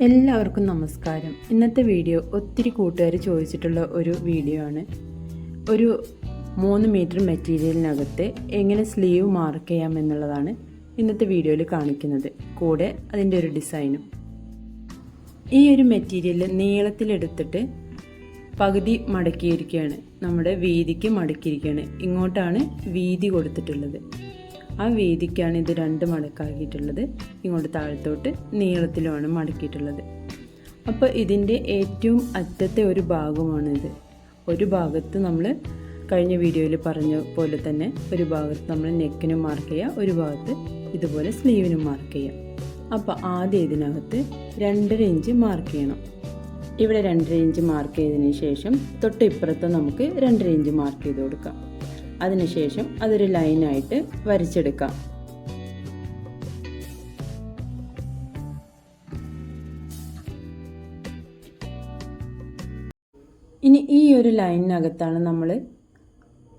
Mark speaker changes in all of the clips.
Speaker 1: എല്ലാവർക്കും നമസ്കാരം. ഇന്നത്തെ വീഡിയോ ഒത്തിരി കൂട്ടുകാർ ചോദിച്ചിട്ടുള്ള ഒരു വീഡിയോ ആണ്. ഒരു 3 മീറ്റർ മെറ്റീരിയലിനകത്ത് എങ്ങനെ സ്ലീവ് മാർക്ക് ചെയ്യാം എന്നുള്ളതാണ് ഇന്നത്തെ വീഡിയോയിൽ കാണിക്കുന്നത്. കൂടെ അതിൻ്റെ ഒരു ഡിസൈനും. ഈ ഒരു മെറ്റീരിയൽ നീളത്തിലെടുത്തിട്ട് പകുതി മടക്കിയിരിക്കുകയാണ്. നമ്മുടെ വീതിക്ക് മടക്കിയിരിക്കുകയാണ്. ഇങ്ങോട്ടാണ് വീതി കൊടുത്തിട്ടുള്ളത്. ആ വീതിക്കാണ് ഇത് 2 മടക്കാക്കിയിട്ടുള്ളത്. ഇങ്ങോട്ട് താഴത്തോട്ട് നീളത്തിലുമാണ് മടക്കിയിട്ടുള്ളത്. അപ്പോൾ ഇതിൻ്റെ ഏറ്റവും അറ്റത്തെ ഒരു ഭാഗമാണിത്. ഒരു ഭാഗത്ത് നമ്മൾ കഴിഞ്ഞ വീഡിയോയിൽ പറഞ്ഞ പോലെ തന്നെ ഒരു ഭാഗത്ത് നമ്മൾ നെക്കിനും മാർക്ക് ചെയ്യുക, ഒരു ഭാഗത്ത് ഇതുപോലെ സ്ലീവിനും മാർക്ക് ചെയ്യാം. അപ്പോൾ ആദ്യം ഇതിനകത്ത് 2.5 ഇഞ്ച് മാർക്ക് ചെയ്യണം. ഇവിടെ 2.5 ഇഞ്ച് മാർക്ക് ചെയ്തതിന് ശേഷം തൊട്ട് ഇപ്പുറത്ത് നമുക്ക് 2.5 ഇഞ്ച് മാർക്ക് ചെയ്ത് കൊടുക്കാം. അതിനുശേഷം അതൊരു ലൈനായിട്ട് വരച്ചെടുക്കാം. ഇനി ഈ ഒരു ലൈനിനകത്താണ് നമ്മൾ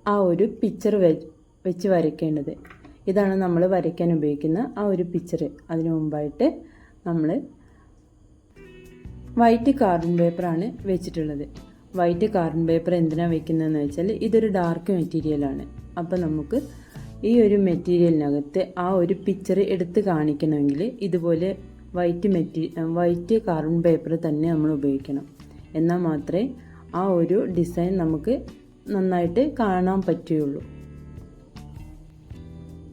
Speaker 1: ആ ഒരു പിക്ചർ വെച്ച് വരയ്ക്കേണ്ടത്. ഇതാണ് നമ്മൾ വരയ്ക്കാൻ ഉപയോഗിക്കുന്ന ആ ഒരു പിക്ചർ. അതിനു മുമ്പായിട്ട് നമ്മൾ വൈറ്റ് കാർബൺ പേപ്പറാണ് വെച്ചിട്ടുള്ളത്. വൈറ്റ് കാർബൺ പേപ്പർ എന്തിനാണ് വെക്കുന്നതെന്ന് വെച്ചാൽ ഇതൊരു ഡാർക്ക് മെറ്റീരിയലാണ്. അപ്പോൾ നമുക്ക് ഈ ഒരു മെറ്റീരിയലിനകത്ത് ആ ഒരു പിക്ചർ എടുത്ത് കാണിക്കണമെങ്കിൽ ഇതുപോലെ വൈറ്റ് കാർബൺ പേപ്പർ തന്നെ നമ്മൾ ഉപയോഗിക്കണം. എന്നാൽ മാത്രമേ ആ ഒരു ഡിസൈൻ നമുക്ക് നന്നായിട്ട് കാണാൻ പറ്റുകയുള്ളൂ.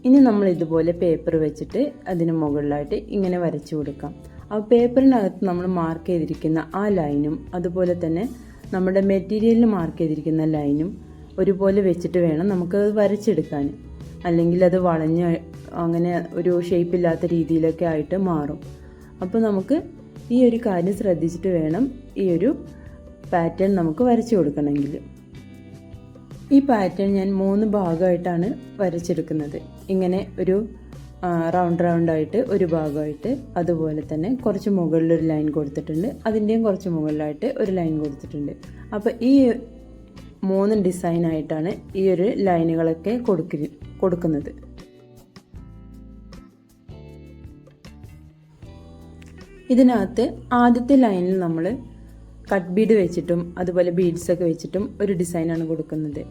Speaker 1: ഇനി നമ്മൾ ഇതുപോലെ പേപ്പർ വെച്ചിട്ട് അതിന് മുകളിലായിട്ട് ഇങ്ങനെ വരച്ചു കൊടുക്കാം. ആ പേപ്പറിനകത്ത് നമ്മൾ മാർക്ക് ചെയ്തിരിക്കുന്ന ആ ലൈനും അതുപോലെ തന്നെ നമ്മുടെ മെറ്റീരിയലിൽ മാർക്ക് ചെയ്തിരിക്കുന്ന ലൈനും ഒരുപോലെ വെച്ചിട്ട് വേണം നമുക്കത് വരച്ചെടുക്കാൻ. അല്ലെങ്കിൽ അത് വളഞ്ഞ് അങ്ങനെ ഒരു ഷേപ്പില്ലാത്ത രീതിയിലൊക്കെ ആയിട്ട് മാറും. അപ്പോൾ നമുക്ക് ഈ ഒരു കാര്യം ശ്രദ്ധിച്ചിട്ട് വേണം ഈ ഒരു പാറ്റേൺ നമുക്ക് വരച്ചു കൊടുക്കണമെങ്കിൽ. ഈ പാറ്റേൺ ഞാൻ 3 ഭാഗമായിട്ടാണ് വരച്ചെടുക്കുന്നത്. ഇങ്ങനെ ഒരു റൗണ്ടായിട്ട് ഒരു ഭാഗമായിട്ട്, അതുപോലെ തന്നെ കുറച്ച് മുകളിലൊരു ലൈൻ കൊടുത്തിട്ടുണ്ട്, അതിൻ്റെയും കുറച്ച് മുകളിലായിട്ട് ഒരു ലൈൻ കൊടുത്തിട്ടുണ്ട്. അപ്പോൾ ഈ 3 ഡിസൈനായിട്ടാണ് ഈ ഒരു ലൈനുകളൊക്കെ കൊടുക്കുന്നത്. ഇതിനകത്ത് ആദ്യത്തെ ലൈനിൽ നമ്മൾ കട്ട് ബീഡ് വെച്ചിട്ടും അതുപോലെ ബീഡ്സൊക്കെ വെച്ചിട്ടും ഒരു ഡിസൈനാണ് കൊടുക്കുന്നത്.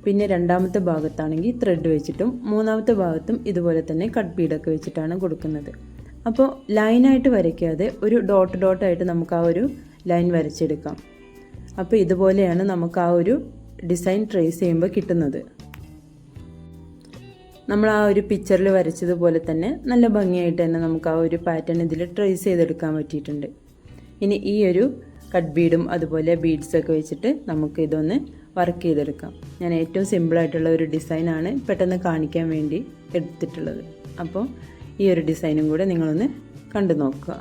Speaker 1: പിന്നെ രണ്ടാമത്തെ ഭാഗത്താണെങ്കിൽ ത്രെഡ് വെച്ചിട്ടും, മൂന്നാമത്തെ ഭാഗത്തും ഇതുപോലെ തന്നെ കട്ട് ബീഡൊക്കെ വെച്ചിട്ടാണ് കൊടുക്കുന്നത്. അപ്പോൾ ലൈനായിട്ട് വരയ്ക്കാതെ ഒരു ഡോട്ടായിട്ട് നമുക്ക് ആ ഒരു ലൈൻ വരച്ചെടുക്കാം. അപ്പോൾ ഇതുപോലെയാണ് നമുക്ക് ആ ഒരു ഡിസൈൻ ട്രേസ് ചെയ്യുമ്പോൾ കിട്ടുന്നത്. നമ്മൾ ആ ഒരു പിക്ചറിൽ വരച്ചതുപോലെ തന്നെ നല്ല ഭംഗിയായിട്ട് തന്നെ നമുക്ക് ആ ഒരു പാറ്റേൺ ഇതിൽ ട്രേസ് ചെയ്തെടുക്കാൻ പറ്റിയിട്ടുണ്ട്. ഇനി ഈ ഒരു കട്ട് ബീഡും അതുപോലെ ബീഡ്സൊക്കെ വെച്ചിട്ട് നമുക്ക് ഇതൊന്ന് വർക്ക് ചെയ്തെടുക്കാം. ഞാൻ ഏറ്റവും സിമ്പിളായിട്ടുള്ള ഒരു ഡിസൈനാണ് പെട്ടെന്ന് കാണിക്കാൻ വേണ്ടി എടുത്തിട്ടുള്ളത്. അപ്പോൾ ഈ ഒരു ഡിസൈനും കൂടെ നിങ്ങളൊന്ന് കണ്ടു നോക്കുക.